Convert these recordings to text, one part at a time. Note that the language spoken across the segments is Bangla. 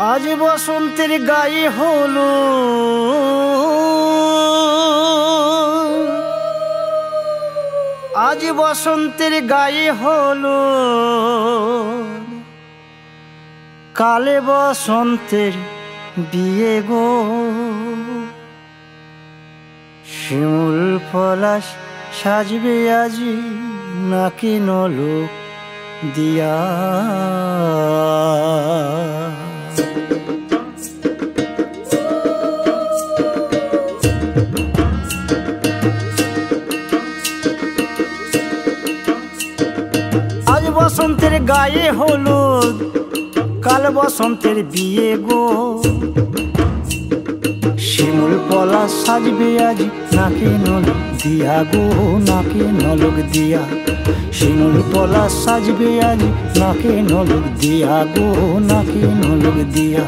আজ বসন্তের গায়ে হলো আজ বসন্তের গায়ে হলো কালে বসন্তের বিয়ে গো। শিমুল পলাশ সাজবে আজি নাকি নলক দিয়া। আজ বসন্তের গায়ে হলুদ কাল বসন্তের বিয়ে গো। শিমুল পলাশ সাজবে আজ নাকে নলক দিয়া গো, নাকে নলক দিয়া। শিমুল পলাশ সাজবে আজ নাকে নলক দিয়া গো, নাকে নলক দিয়া।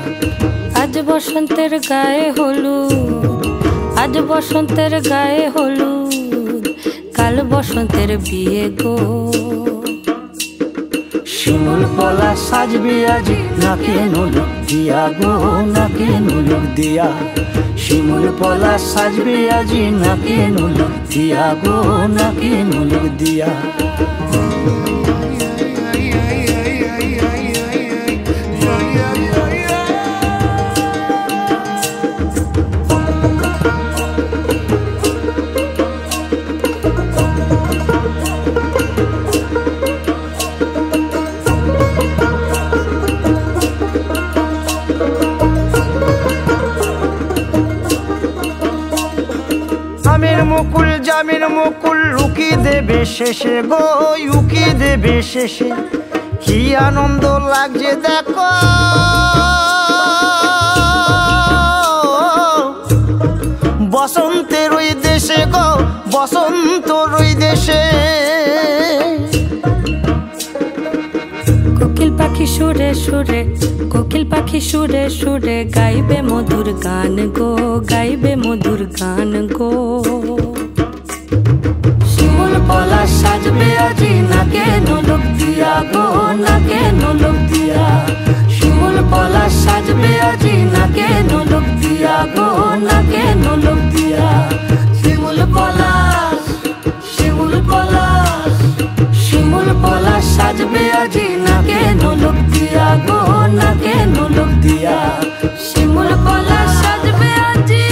আজ বসন্তের গায়ে হলুদ, আজ বসন্তের গায়ে হলুদ কাল বসন্তের বিয়ে গো। শিমুল পলাশ সাজবে আজ নাকে নলক দিয়া গো, নাকে নলক দিয়া। শিমুল পলাশ সাজবে আজ নাকে নলক দিয়া গো, নাকে নলক দিয়া। আমের মুকুল জামের মুকুল লুকি দেবে শেষে গো, উকি দেবে শেষে। কি আনন্দ লাগছে দেখো বসন্তের ওই দেশে গো, বসন্তর ওই দেশে। কোকিল পাখি সুরে সুরে, কোকিল পাখি সুরে সুরে গাইবে মধুর গান গো, গাইবে মধুর গান গো। শিমুল পলাশ সাজবে আজি নাকে নলক দিয়া গো, নাকে নলক দিয়া। শিমুল পলাশ সাজবে আজি নাকে নলক দিয়া গো, নাকে নলক দিয়া। শিমুল পলাশ, শিমুল পলাশ, শিমুল পলাশ সাজবে আজি নাকে নলক দিয়া গো, নাকে নলক দিয়া। শিমুল পলাশ সাজবে আজি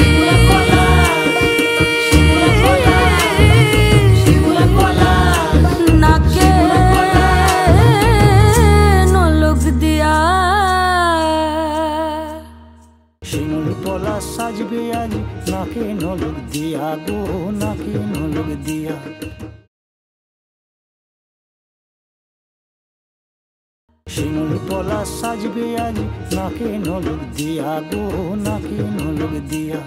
নাকে নলক দিয়া। শিমুল পলাশ সাজবে আজ নাকে নলক দিয়া গো, নাকে নলক দিয়া। শিমুল পলাশ সাজবে আজ নাকে নলক দিয়া গো, নাকে নলক দিয়া।